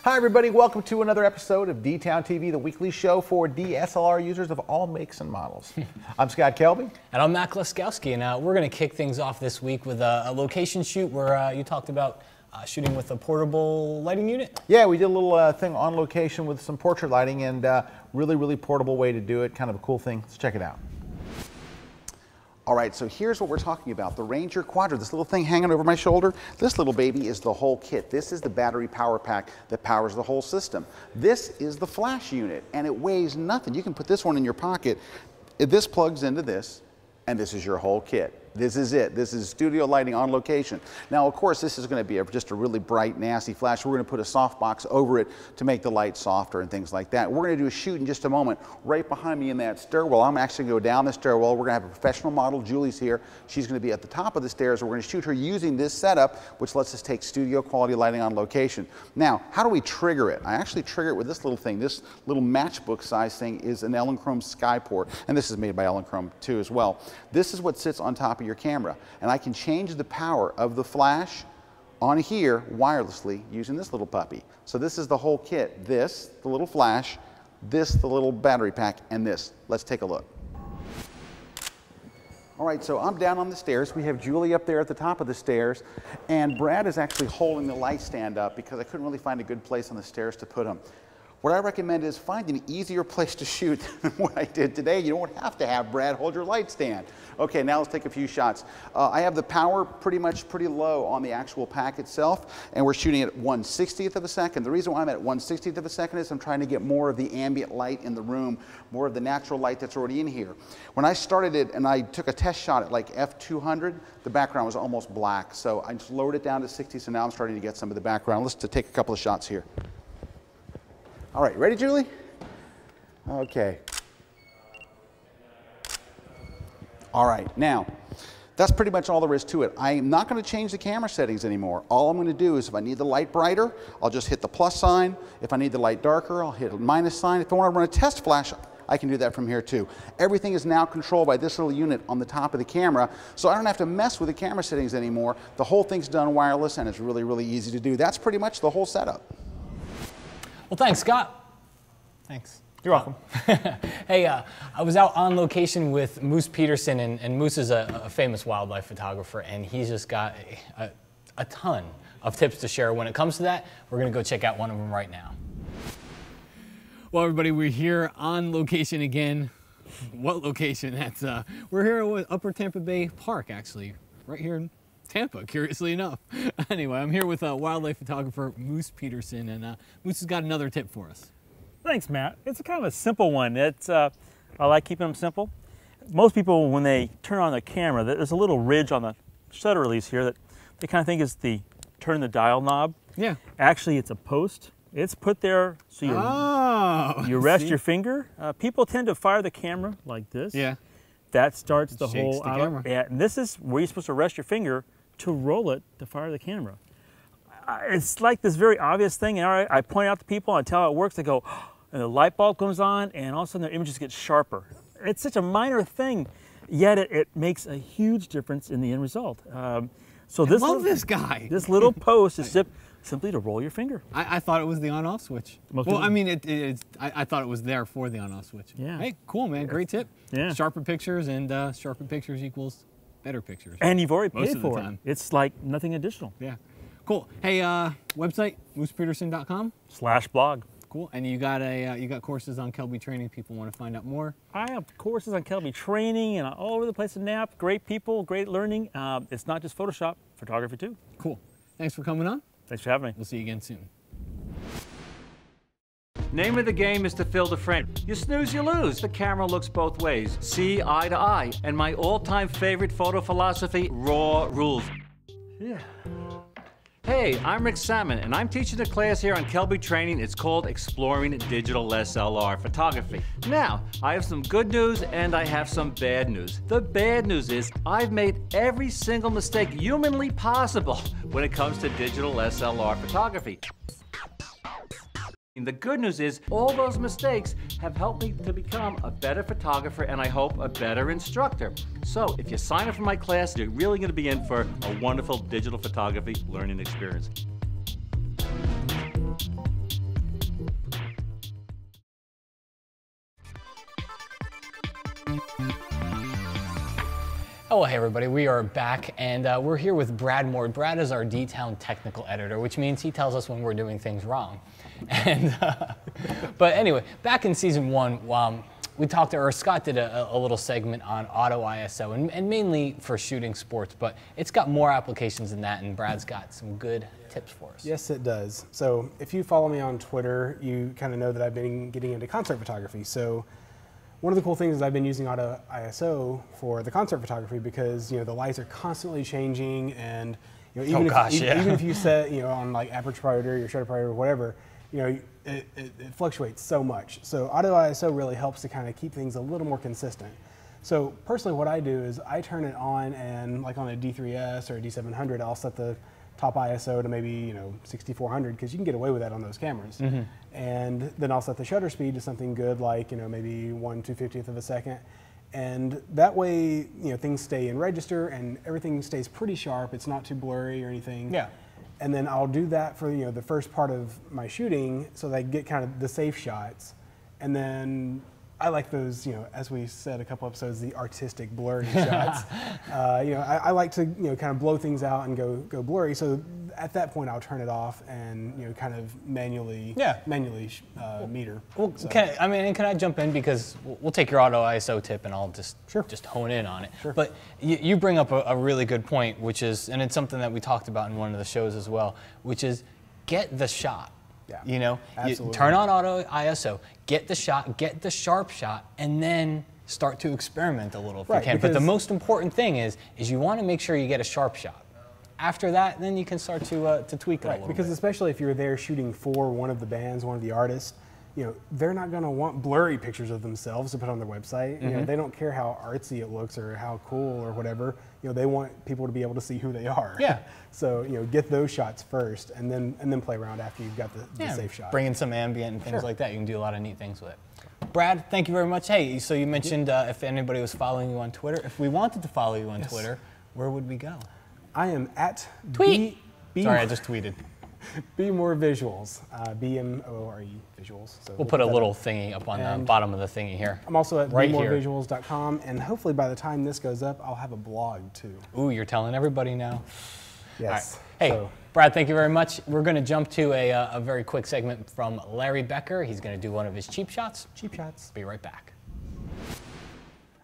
Hi everybody, welcome to another episode of D-Town TV, the weekly show for DSLR users of all makes and models. I'm Scott Kelby. And I'm Matt Klaskowski, and we're going to kick things off this week with a location shoot where you talked about shooting with a portable lighting unit. Yeah, we did a little thing on location with some portrait lighting, and really portable way to do it, kind of a cool thing. Let's check it out. All right, so here's what we're talking about. The Ranger Quadra, this little thing hanging over my shoulder, this little baby is the whole kit. This is the battery power pack that powers the whole system. This is the flash unit, and it weighs nothing. You can put this one in your pocket. This plugs into this, and this is your whole kit. This is it. This is studio lighting on location. Now, of course, this is going to be just a really bright, nasty flash. We're going to put a softbox over it to make the light softer and things like that. We're going to do a shoot in just a moment. Right behind me in that stairwell, I'm actually going to go down the stairwell. We're going to have a professional model. Julie's here. She's going to be at the top of the stairs. We're going to shoot her using this setup, which lets us take studio quality lighting on location. Now, how do we trigger it? I actually trigger it with this little thing. This little matchbook size thing is an Elinchrom Skyport, and this is made by Elinchrom too as well. This is what sits on top of your camera, and I can change the power of the flash on here wirelessly using this little puppy. So this is the whole kit. This, the little flash, this, the little battery pack, and this. Let's take a look. All right, so I'm down on the stairs. We have Julie up there at the top of the stairs, and Brad is actually holding the light stand up because I couldn't really find a good place on the stairs to put him. What I recommend is find an easier place to shoot than what I did today. You don't have to have Brad hold your light stand. Okay, now let's take a few shots. I have the power pretty low on the actual pack itself, and we're shooting at 1/60th of a second. The reason why I'm at 1/60th of a second is I'm trying to get more of the ambient light in the room, more of the natural light that's already in here. When I started it and I took a test shot at like f200, the background was almost black. So I just lowered it down to 60, so now I'm starting to get some of the background. Let's take a couple of shots here. All right, ready, Julie? Okay. All right, now, that's pretty much all there is to it. I'm not going to change the camera settings anymore. All I'm going to do is if I need the light brighter, I'll just hit the plus sign. If I need the light darker, I'll hit a minus sign. If I want to run a test flash, I can do that from here too. Everything is now controlled by this little unit on the top of the camera, so I don't have to mess with the camera settings anymore. The whole thing's done wireless, and it's really easy to do. That's pretty much the whole setup. Well, thanks, Scott. Thanks. You're welcome. Hey, I was out on location with Moose Peterson, and Moose is a famous wildlife photographer, and he's just got a ton of tips to share when it comes to that. We're going to go check out one of them right now. Well, everybody, we're here on location again. What location? That's we're here at Upper Tampa Bay Park, actually, right here in Tampa, curiously enough. Anyway, I'm here with wildlife photographer Moose Peterson, and Moose has got another tip for us. Thanks, Matt. It's kind of a simple one. I like keeping them simple. Most people, when they turn on the camera, there's a little ridge on the shutter release here that they kind of think is the turn the dial knob. Yeah. Actually, it's a post. It's put there so you rest your finger. People tend to fire the camera like this. Yeah. That starts the Shakes whole the camera. Yeah, and this is where you're supposed to rest your finger to roll it to fire the camera. It's like this very obvious thing, and I point out to people, and I tell how it works, they go, and the light bulb comes on, and all of a sudden their images get sharper. It's such a minor thing, yet it makes a huge difference in the end result. So I love this guy. This little post is simply to roll your finger. I thought it was the on-off switch. Well, I mean, I thought it was there for the on-off switch. Yeah. Hey, cool, man. Great tip. Yeah. Sharper pictures, and sharper pictures equals better pictures. And you've already paid for it. It's like nothing additional. Yeah. Cool. Hey, website, moosepeterson.com/blog. Cool. And you got courses on KELBY training. People want to find out more. I have courses on KELBY training and all over the place in NAP. Great people, great learning. It's not just Photoshop, photography too. Cool. Thanks for coming on. Thanks for having me. We'll see you again soon. Name of the game is to fill the frame. You snooze, you lose. The camera looks both ways. See eye to eye. And my all-time favorite photo philosophy, raw rules. Yeah. Hey, I'm Rick Salmon, and I'm teaching a class here on KELBY Training. It's called Exploring Digital SLR Photography. Now, I have some good news and I have some bad news. The bad news is I've made every single mistake humanly possible when it comes to digital SLR photography. The good news is all those mistakes have helped me to become a better photographer and I hope a better instructor. So if you sign up for my class, you're really going to be in for a wonderful digital photography learning experience. Oh, hey everybody, we are back, and we're here with Brad Moore. Brad is our D-Town technical editor, which means he tells us when we're doing things wrong. And, but anyway, back in season 1, we talked to, or Scott did a little segment on auto ISO, and mainly for shooting sports, but it's got more applications than that, and Brad's got some good tips for us. Yes, it does. So if you follow me on Twitter, you kind of know that I've been getting into concert photography. So one of the cool things is I've been using auto ISO for the concert photography because, you know, the lights are constantly changing, and, you know, even if you set, you know, on like aperture priority or shutter priority or whatever, you know, it fluctuates so much. So auto ISO really helps to kind of keep things a little more consistent. So personally what I do is I turn it on, and like on a D3S or a D700, I'll set the top ISO to maybe, you know, 6400, because you can get away with that on those cameras. Mm-hmm. And then I'll set the shutter speed to something good like, you know, maybe 1/250th of a second. And that way, you know, things stay in register and everything stays pretty sharp. It's not too blurry or anything. Yeah. And then I'll do that for, you know, the first part of my shooting so that I get kind of the safe shots. And then I like those, you know, as we said a couple episodes, the artistic blurry shots. You know, I like to, you know, kind of blow things out and go blurry. So at that point, I'll turn it off and, you know, kind of manually meter. Well, so. can I jump in, because we'll take your auto ISO tip and I'll just hone in on it. Sure. But you bring up a really good point, which is, and it's something that we talked about in one of the shows as well, which is get the shot. Yeah, you know, you absolutely. turn on auto ISO, get the shot, get the sharp shot, and then start to experiment a little if you can. But the most important thing is you want to make sure you get a sharp shot. After that, then you can start to tweak it a little bit. Because especially if you're there shooting for one of the bands, one of the artists, you know, they're not going to want blurry pictures of themselves to put on their website. You know, they don't care how artsy it looks or how cool or whatever. You know, they want people to be able to see who they are. Yeah. So, you know, get those shots first, and then play around after you've got the safe shot. Bring in some ambient and things like that. You can do a lot of neat things with it. Brad, thank you very much. Hey, so you mentioned if anybody was following you on Twitter. If we wanted to follow you on Twitter, where would we go? I am at Tweet. Sorry, I just tweeted. Be More Visuals, BMORE Visuals. So we'll put a little thingy up on the bottom of the thingy here. I'm also at right BeMoreVisuals.com, and hopefully by the time this goes up, I'll have a blog too. Ooh, you're telling everybody now. Yes. Right. Hey, Brad, thank you very much. We're going to jump to a very quick segment from Larry Becker. He's going to do one of his cheap shots. Cheap shots. Be right back.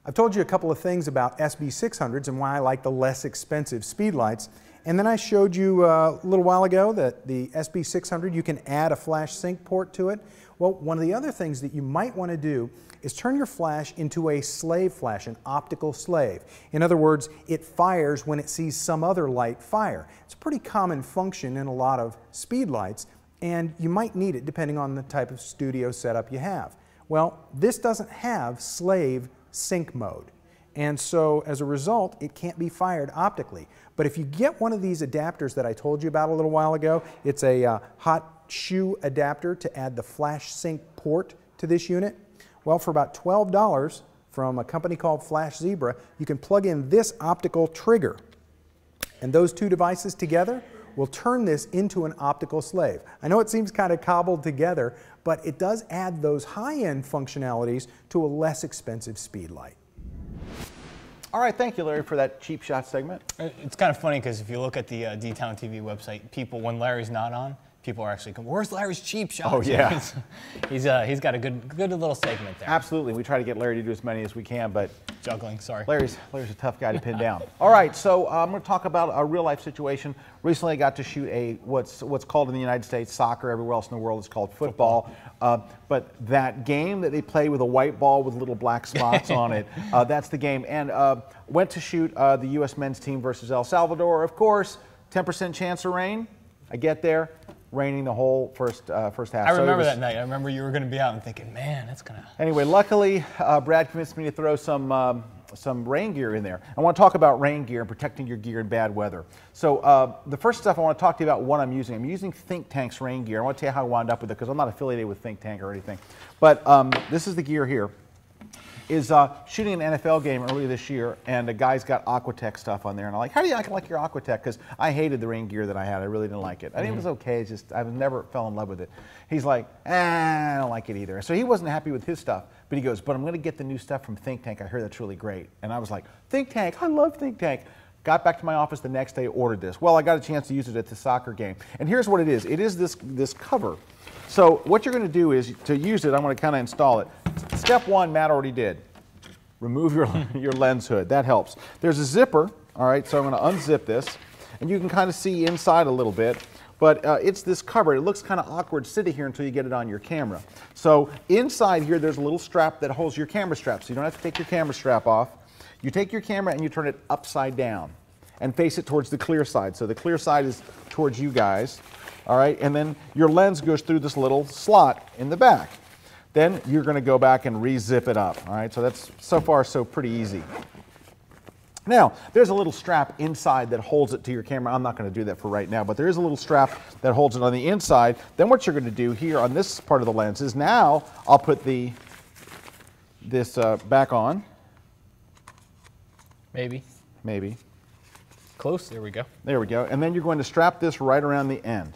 I've told you a couple of things about SB600s and why I like the less expensive speed lights. And then I showed you a little while ago that the SB600, you can add a flash sync port to it. Well, one of the other things that you might want to do is turn your flash into a slave flash, an optical slave. In other words, it fires when it sees some other light fire. It's a pretty common function in a lot of speed lights, and you might need it depending on the type of studio setup you have. Well, this doesn't have slave sync mode. And so as a result, it can't be fired optically. But if you get one of these adapters that I told you about a little while ago, it's a hot shoe adapter to add the flash sync port to this unit. Well, for about $12 from a company called Flash Zebra, you can plug in this optical trigger. And those two devices together will turn this into an optical slave. I know it seems kind of cobbled together, but it does add those high-end functionalities to a less expensive speed light. All right, thank you, Larry, for that cheap shot segment. It's kind of funny because if you look at the D-Town TV website, people, when Larry's not on, people are actually going, where's Larry's cheap shots? Oh, yeah. he's got a good little segment there. Absolutely. We try to get Larry to do as many as we can, but juggling, sorry. Larry's a tough guy to pin down. All right, so I'm going to talk about a real-life situation. Recently, I got to shoot what's called in the United States soccer. Everywhere else in the world it's called football. But that game that they play with a white ball with little black spots on it, that's the game. And went to shoot the U.S. men's team versus El Salvador. Of course, 10% chance of rain. I get there. Raining the whole first half. I remember that night. I remember you were going to be out and thinking, man, that's going to... Anyway, luckily, Brad convinced me to throw some rain gear in there. I want to talk about rain gear and protecting your gear in bad weather. So the first stuff I want to talk to you about what I'm using. I'm using Think Tank's rain gear. I want to tell you how I wound up with it because I'm not affiliated with Think Tank or anything. But this is the gear here. is shooting an NFL game earlier this year, and a guy's got Aquatech stuff on there, and I'm like, how do you like your Aquatech? Because I hated the rain gear that I had. I really didn't like it. I think it was okay. It's just I never fell in love with it. He's like, I don't like it either. So he wasn't happy with his stuff, but he goes, but I'm going to get the new stuff from Think Tank. I heard that's really great. And I was like, Think Tank, I love Think Tank. Got back to my office the next day, ordered this. Well, I got a chance to use it at the soccer game. And here's what it is. It is this cover. So what you're going to do is, to use it, I'm going to kind of install it. Step one, Matt already did. Remove your lens hood. That helps. There's a zipper, all right, so I'm going to unzip this. And you can kind of see inside a little bit. But it's this cover. It looks kind of awkward sitting here until you get it on your camera. So inside here, there's a little strap that holds your camera strap. So you don't have to take your camera strap off. You take your camera and you turn it upside down and face it towards the clear side. So the clear side is towards you guys, all right? And then your lens goes through this little slot in the back. Then you're gonna go back and re-zip it up, all right? So that's so far so pretty easy. Now, there's a little strap inside that holds it to your camera. I'm not gonna do that for right now, but there is a little strap that holds it on the inside. Then what you're gonna do here on this part of the lens is now I'll put this back on. Maybe. Maybe. Close, there we go. There we go. And then you're going to strap this right around the end,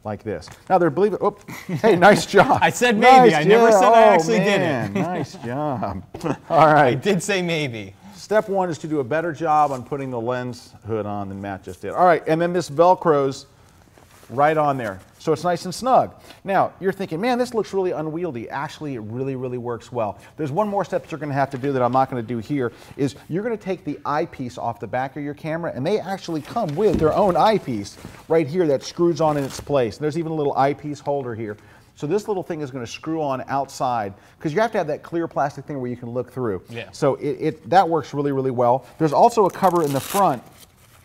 like this. Now, believe it, oh, hey, nice job. I said maybe, nice, I never said I actually man, did it. Nice job. All right. I did say maybe. Step one is to do a better job on putting the lens hood on than Matt just did. All right, and then this Velcro's right on there. So it's nice and snug. Now, you're thinking, man, this looks really unwieldy. Actually, it really, really works well. There's one more step that you're gonna have to do that I'm not gonna do here, is you're gonna take the eyepiece off the back of your camera, and they actually come with their own eyepiece right here that screws on in its place. And there's even a little eyepiece holder here. So this little thing is gonna screw on outside, because you have to have that clear plastic thing where you can look through. Yeah. So that works really, really well. There's also a cover in the front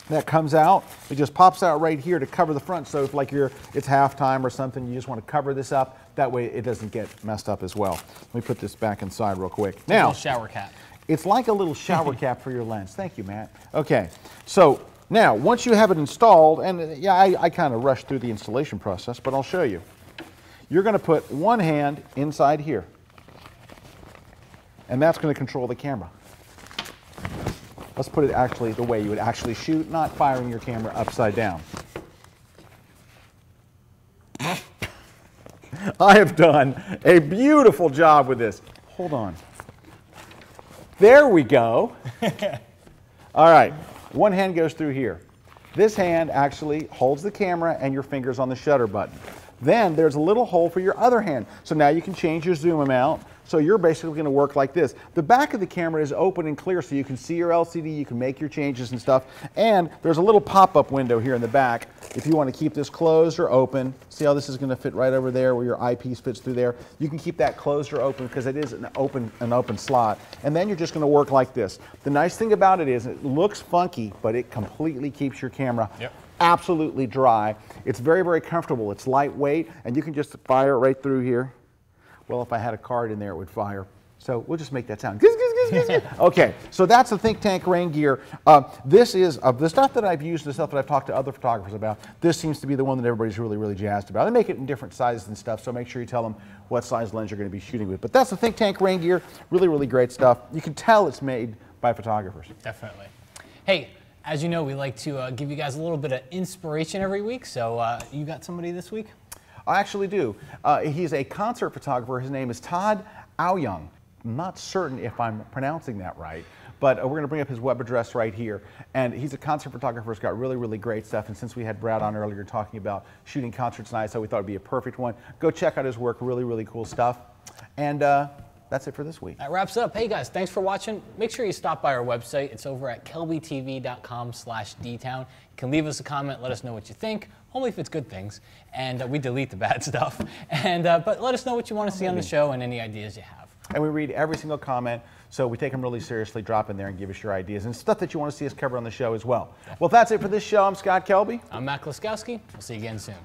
that comes out. It just pops out right here to cover the front. So if like it's halftime or something, you just want to cover this up. That way it doesn't get messed up as well. Let me put this back inside real quick. Now, a little shower cap. It's like a little shower cap for your lens. Thank you, Matt. Okay, so now once you have it installed, and yeah, I kind of rushed through the installation process, but I'll show you. You're going to put one hand inside here, and that's going to control the camera. Let's put it actually the way you would actually shoot, not firing your camera upside down. I have done a beautiful job with this. Hold on. There we go. All right, one hand goes through here. This hand actually holds the camera and your fingers on the shutter button. Then there's a little hole for your other hand. So now you can change your zoom amount. So you're basically going to work like this. The back of the camera is open and clear, so you can see your LCD, you can make your changes and stuff. And there's a little pop-up window here in the back if you want to keep this closed or open. See how this is going to fit right over there where your eyepiece fits through there? You can keep that closed or open because it is an open slot. And then you're just going to work like this. The nice thing about it is it looks funky, but it completely keeps your camera absolutely dry. It's very, very comfortable. It's lightweight, and you can just fire it right through here. Well, if I had a card in there, it would fire. So we'll just make that sound. Okay, so that's the Think Tank rain gear. This is, the stuff that I've used, the stuff that I've talked to other photographers about, this seems to be the one that everybody's really, really jazzed about. They make it in different sizes and stuff, so make sure you tell them what size lens you're going to be shooting with. But that's the Think Tank rain gear. Really, really great stuff. You can tell it's made by photographers. Definitely. Hey, as you know, we like to give you guys a little bit of inspiration every week. So you got somebody this week? I actually do. He's a concert photographer. His name is Todd Aoyung. I'm not certain if I'm pronouncing that right, but we're going to bring up his web address right here. And he's a concert photographer. He's got really, really great stuff. And since we had Brad on earlier talking about shooting concerts tonight, so we thought it'd be a perfect one. Go check out his work. Really, really cool stuff. And that's it for this week. That wraps it up. Hey guys, thanks for watching. Make sure you stop by our website. It's over at kelbytv.com/dtown. You can leave us a comment, let us know what you think, only if it's good things. And we delete the bad stuff. And but let us know what you want to see on the show and any ideas you have. And we read every single comment, so we take them really seriously. Drop in there and give us your ideas and stuff that you want to see us cover on the show as well. Well, that's it for this show. I'm Scott Kelby. I'm Matt Kloskowski. We'll see you again soon.